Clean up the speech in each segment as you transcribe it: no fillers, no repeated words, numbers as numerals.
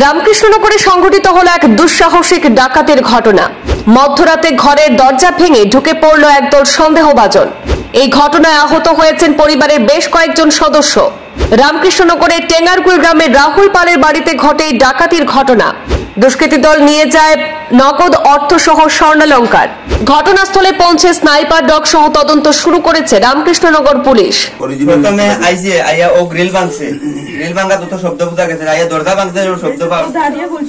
রামকৃষ্ণনগরে সংঘটিত হলো এক দুঃসাহসিক ডাকাতির ঘটনা। মধ্যরাতে ঘরের দরজা ভেঙে ঢুকে পড়ল একদল সন্দেহভাজন। এই ঘটনায় আহত হয়েছেন পরিবারের বেশ কয়েকজন সদস্য। রামকৃষ্ণনগরের টেঙ্গারকুল গ্রামের রাহুল পালের বাড়িতে ঘটে এই ডাকাতির ঘটনা। দুষ্কৃতী দল নিয়ে যায় নগদ অর্থ সহ স্বর্ণালংকার। ঘটনাস্থলে পৌঁছে স্নাইপার ডগ সহ তদন্ত শুরু করেছে রামকৃষ্ণনগর পুলিশ। প্রথমে আইছে আইয়া ও গ্রিল ভাঙছে, গ্রিল ভাঙা তো শব্দ বুঝা গেছে, আইয়া দরজা ভাঙছে শব্দ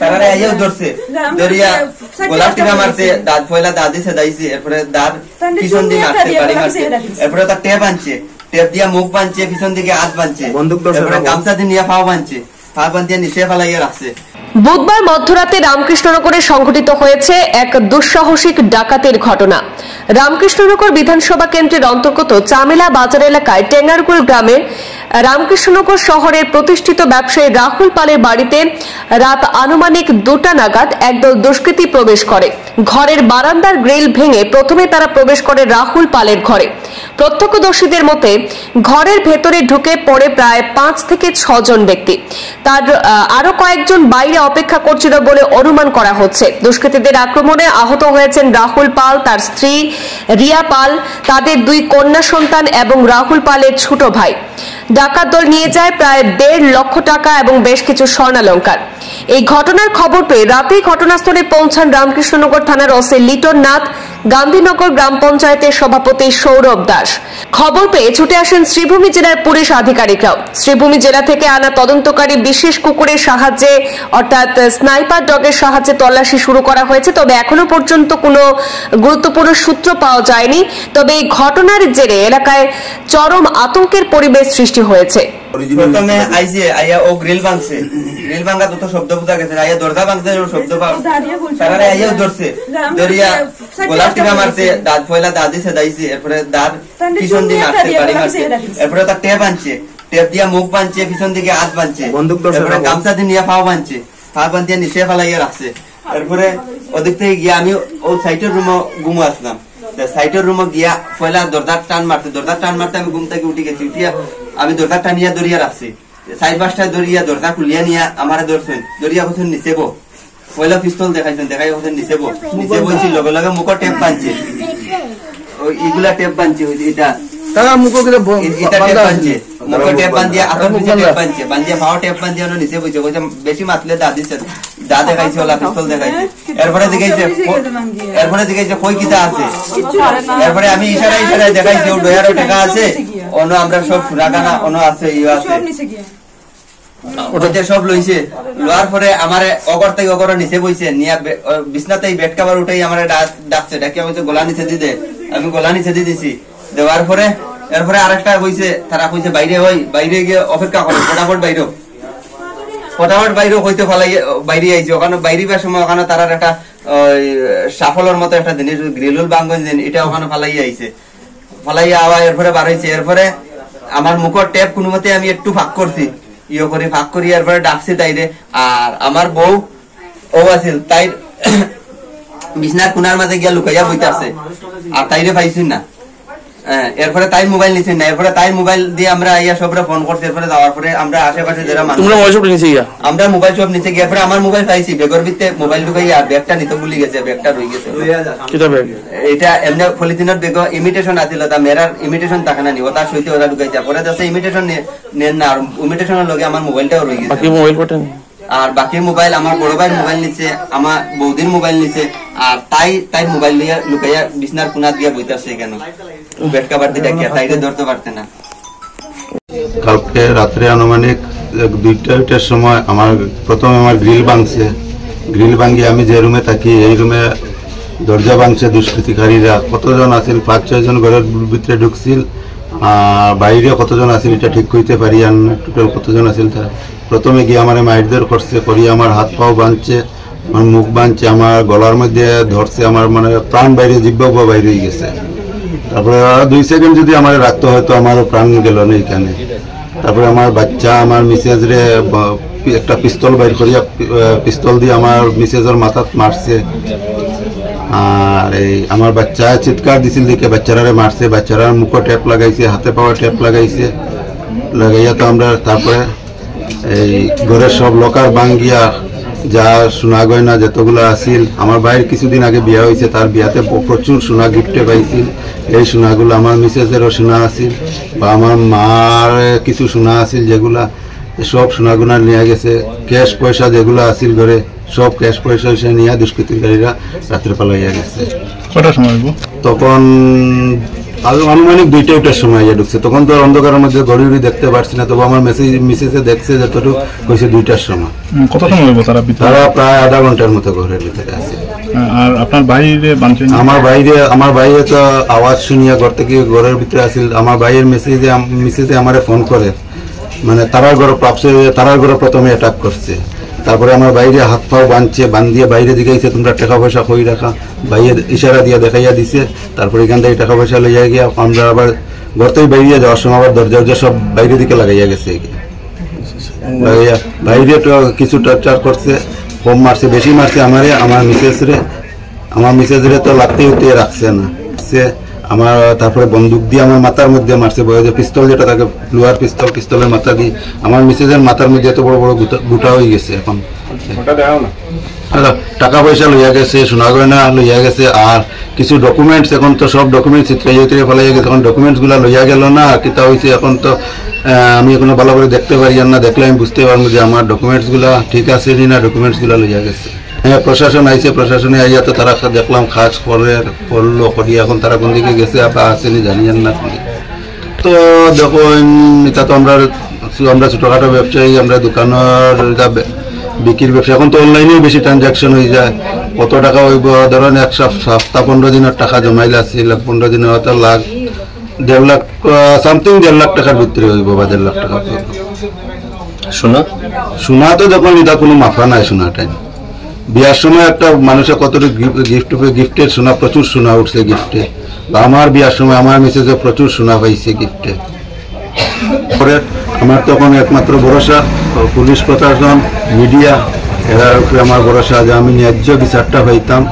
তারা আইয়াও ধরছে, ধরিয়া গোলাপ টিপা মারছে, দাঁত ফয়লা দাঁত দিয়ে সেদাইছে, এরপরে দাঁত পিছন দিয়ে মারছে, বাড়ি মারছে, এরপরে তার টেপ আনছে, টেপ দিয়া মুখ বাঁধছে, পিছন দিকে হাত বাঁধছে, এরপরে গামছা দিয়ে নিয়ে পাও বাঁধছে, পা বাঁধিয়ে নিচে ফেলাইয়া রাখছে। বুধবার মধ্যরাতে রামকৃষ্ণনগরে সংঘটিত হয়েছে এক দুঃসাহসিক ডাকাতির ঘটনা। রামকৃষ্ণনগর বিধানসভা কেন্দ্রের অন্তর্গত চামেলা বাজার এলাকায় টেঙ্গারকুল গ্রামের রামকৃষ্ণনগর শহরের প্রতিষ্ঠিত ব্যবসায়ী রাহুল পালের বাড়িতে রাত আনুমানিক 2টা নাগাদ একদল দুষ্কৃতী প্রবেশ করে। ঘরের বারান্দার গ্রিল ভেঙে প্রথমে তারা প্রবেশ করে রাহুল পালের ঘরে। প্রত্যক্ষদর্শীদের মতে ঘরের ভেতরে ঢুকে পড়ে প্রায় 5 থেকে 6 জন ব্যক্তি। তার আরো কয়েকজন বাইরে অপেক্ষা করছিল বলে অনুমান করা হচ্ছে। দুষ্কৃতীদের আক্রমণে আহত হয়েছেন রাহুল পাল, তার স্ত্রী রিয়া পাল, তাদের 2 কন্যা সন্তান এবং রাহুল পালের ছোট ভাই। ডাকাত দল নিয়ে যায় প্রায় 1.5 লক্ষ টাকা এবং বেশ কিছু স্বর্ণালংকার। এই ঘটনার খবর পেয়ে রাতেই ঘটনাস্থলে পৌঁছান রামকৃষ্ণনগর থানার ওসি লিটন নাথ, গান্ধীনগর গ্রাম পঞ্চায়েতের সভাপতি সৌরভ দাস। খবর পেয়ে ছুটে আসেন শ্রীভূমি জেলার পুলিশ আধিকারিকরাও। শ্রীভূমি জেলা থেকে আনা তদন্তকারী বিশেষ কুকুরের সাহায্যে অর্থাৎ স্নাইপার ডগের সাহায্যে তল্লাশি শুরু করা হয়েছে। তবে এখনো পর্যন্ত কোনো গুরুত্বপূর্ণ সূত্র পাওয়া যায়নি। তবে এই ঘটনার জেরে এলাকায় চরম আতঙ্কের পরিবেশ সৃষ্টি হয়েছে। প্রথমে আইছে আইয়া ও গ্রিল ভাঙছে, গ্রিল ভাঙা তো শব্দ বুঝা গেছে, আইয়া দরজা ভাঙছে শব্দ তারা আইয়াও ধরছে, ধরিয়া গোলাপ টিপা মারছে, দাঁত ফয়লা দাঁত দিয়ে সেদাইছে, এরপরে দাঁত পিছন দিয়ে মারছে, বাড়ি মারছে, এরপরে তার টেপ আনছে, টেপ দিয়া মুখ বাঁধছে, পিছন দিকে হাত বাঁধছে, এরপরে গামছা দিয়ে নিয়ে পাও বাঁধছে, পা বাঁধিয়ে নিচে ফেলাইয়া রাখছে। এরপরে ওদিক থেকে গিয়া আমি ও সাইটের রুমে ঘুমো আসলাম, সাইটের রুমে গিয়া পয়লা দরজার টান মারতে আমি ঘুম থেকে উঠে গেছি। উঠিয়া আমি দরজা টানিয়া দরিয়া রাখছি, 4-5টায় দরিয়া দরজা খুলিয়া নিয়ে আমারে ধরছেন, দরিয়া বলছেন নিচে বো, পয়লা পিস্তল দেখাইছেন, দেখাই বলছেন নিচে বো, নিচে বলছি লগে লগে মুখ টেপ বাঁধছে, এইগুলা টেপ বাঁধছে, এটা বেশি মাতলে দা দিচ্ছে, দা দেখাইছে, ওলা পিস্তল দেখাইছে, এরপরে দেখাইছে কই কিতা আছে, এরপরে আমি ইশারায় দেখাইছি ও 2000 টাকা আছে, অন্য আমরা সব সুরাগানা অন্য আছে, ইয়ে আছে, ওটাতে সব লইছে। লোয়ার পরে আমার অগর থেকে অগর নিচে বইছে, নিয়ে বিছনাতেই বেড কাভার উঠাই আমার ডাকছে, ডাকিয়া বলছে গোলা নিচে দিতে, আমি গোলা নিচে দিয়ে দিছি। দেওয়ার পরে এরপরে আরেকটা হইছে, তারা কইছে বাইরে হই, বাইরে গিয়ে অপেক্ষা করে, ফটাফট বাইরে হইতে ফেলাই বাইরে আইছে। ওখানে বাইরিবার সময় ওখানে তারা একটা সাফলের মতো একটা জিনিস গ্রিলুল বাঙ্গন এটা ওখানে ফেলাই আইছে, ফলাইয়া আবার এরপরে বার হয়েছে। এরপরে আমার মুখের টেপ কোনো মতে আমি একটু ফাঁক করছি, ফাঁক করি, এরপরে ডাকছি তাইরে। আর আমার বউ ও আছিল, তাই বিছনার কোনার মাঝে গিয়া লুকাইয়া বইতে আছে, আর তাইরে পাইছি না। এরপরে তাই মোবাইল নিছি না, এরপরে তাই মোবাইল দিয়ে আমরা ইয়া সবরে ফোন করছি। এরপরে যাওয়ার পরে আমরা আশেপাশে যারা মানুষ আমরা মোবাইল সব নিচে গিয়ে পরে আমার মোবাইল পাইছি, বেগর ভিতরে মোবাইল ঢুকাই, আর ব্যাগটা নিতে ভুলি গেছে, ব্যাগটা রয়ে গেছে। এটা এমনি পলিথিনের ব্যাগ ইমিটেশন আছিল, তা মেরার ইমিটেশন থাকে না নি, ওটা সইতে ওটা ঢুকাইছে, পরে যাচ্ছে ইমিটেশন নেন না, আর ইমিটেশনের লগে আমার মোবাইলটাও রয়ে গেছে। আর বাকি মোবাইল আমার বড় ভাইয়ের মোবাইল নিচে, আমার বৌদির মোবাইল নিচে, আর তাই মোবাইল নিয়ে লুকাইয়া বিছনার কোনা দিয়ে বইতেছে, কেন বেড কাভার দিয়ে ডাকিয়া তাইরে ধরতে পারতে না। কালকে রাত্রে আনুমানিক 2টার সময় প্রথমে আমার গ্রিল ভাঙছে, গ্রিল ভাঙিয়ে আমি যে রুমে থাকি এই রুমে দরজা ভাঙছে দুষ্কৃতিকারীরা। কতজন আছিল, 5-6 জন ঘরের ভিতরে ঢুকছিল, আর বাইরে কতজন আছিল এটা ঠিক হইতে পারি আর টোটাল কতজন আছিল। তারা প্রথমে গিয়ে আমার মাইরদের করছে, করিয়ে আমার হাত পাও বাঁধছে, আমার মুখ বাঁধছে, আমার গলার মধ্যে ধরছে, আমার মানে প্রাণ বাইরে, জিব্বা বাইরে হয়ে গেছে। তারপরে 2 সেকেন্ড যদি আমার রাখতে হয়তো আমারও প্রাণ গেল না এখানে। তারপরে আমার বাচ্চা আমার মিসেজরে একটা পিস্তল বাইর করিয়া পিস্তল দিয়ে আমার মিসেজের মাথাত মারছে। আর এই আমার বাচ্চা চিৎকার দিছিল দেখে বাচ্চারা মারছে, বাচ্চারার মুখে টেপ লাগাইছে, হাতে পাওয়া টেপ লাগাইছে, লাগাইয়া তো আমরা তারপরে এই ঘরের সব লকার ভাঙ্গিয়া যা সোনা গয়না যতগুলো আছিল, আমার ভাইয়ের কিছুদিন আগে বিয়া হয়েছে, তার বিয়াতে প্রচুর সোনা গিফটে পাইছিল। এই সোনাগুলো আমার মিসেসেরও সোনা আছিল বা আমার মার কিছু সোনা আছিল, যেগুলা সব সোনাগুনা নিয়ে গেছে। ক্যাশ পয়সা যেগুলো আছিল ঘরে, সব ক্যাশ পয়সা নিয়ে দুষ্কৃতিকারীরা রাত্রে পালাইয়া গেছে। কটার সময়? তখন আনুমানিক 2টার সময় ঢুকছে। তখন তো অন্ধকারের মধ্যে ঘড়ি দেখতে পারছি না, তবে আমার মিসেসে দেখছে যতটুকু কইছে 2টার সময়। কত সময় হইব তারা? তারা প্রায় আধা ঘন্টার মতো ঘরের ভিতরে আছে। আর আপনার বাইরে বানছেন? আমার বাইরে তো আওয়াজ শুনিয়া ঘর থেকে ঘরের ভিতরে আসিল। আমার ভাইয়ের মিসেসে আমারে ফোন করে, মানে তারার ঘরে প্রথমে অ্যাটাক করছে। তারপরে আমার বাইরে হাত পাও বান্ধিয়ে বাইরে দিকে তোমরা টাকা পয়সা কই রাখা, বাইরে ইশারা দিয়ে দেখাইয়া দিছে। তারপরে এখান থেকে টাকা পয়সা লইয়া গিয়া আমরা আবার ঘর থেকে বাইরে যাওয়ার সময় আবার দরজা সব বাইরের দিকে লাগাইয়া গেছে। বাইরে তো কিছু টর্চার করছে, কম মারছে, বেশি মারছে আমারে। আমার মিসেসরে তো লাগতে হতে রাখছে না সে আমার। তারপরে বন্দুক দিয়ে আমার মাথার মধ্যে মারছে, বয়ে পিস্তল যেটা থাকে লোহার পিস্তলের মাথা দিয়ে আমার মিসেসের মাথার মধ্যে এত বড় বড় গুটা হয়ে গেছে। এখন টাকা পয়সা লইয়া গেছে, সোনা গয়না লইয়া গেছে, আর কিছু ডকুমেন্টস, এখন তো সব ডকুমেন্টস চিত্রে ফেলাইয়া গেছে। এখন ডকুমেন্টস গুলা লইয়া গেল না, কিতা হয়েছে এখন তো আমি এখনো ভালো করে দেখতে পারি না। দেখলে আমি বুঝতে পারবো যে আমার ডকুমেন্টস গুলা ঠিক আছে না ডকুমেন্টস গুলা লইয়া গেছে। হ্যাঁ, প্রশাসন আইছে, প্রশাসনে আইয়া তো তারা দেখলাম খাস করলো করিয়া এখন তারা কোন দিকে গেছে বা আসেনি জানিয়েন না। তো দেখো এটা তো আমরা ছোটখাটো ব্যবসায়ী, আমরা দোকানের বিক্রির ব্যবসা। এখন তো অনলাইনেও বেশি ট্রানজাকশন হয়ে যায়। কত টাকা হইব ধরেন এক সপ্তাহ 15 দিনের টাকা জমাইলে আসছিল, 15 দিনের হয়তো লাখ 1.5 লাখ সামথিং 1.5 লাখ টাকার ভিতরে হইব বা 1.5 লাখ টাকা। সোনা তো যখন এটা কোনো মাফা নাই সোনাটাই। বিয়ার সময় একটা মানুষের কতটুকু গিফটের সোনা, প্রচুর সোনা উঠছে গিফটে। বা আমার বিয়ার সময় আমার মিসেসে প্রচুর সোনা পাইছে গিফটে। পরে আমার তখন একমাত্র ভরসা পুলিশ প্রশাসন, মিডিয়া, এরা উপরে আমার ভরসা যে আমি ন্যায্য বিচারটা পাইতাম।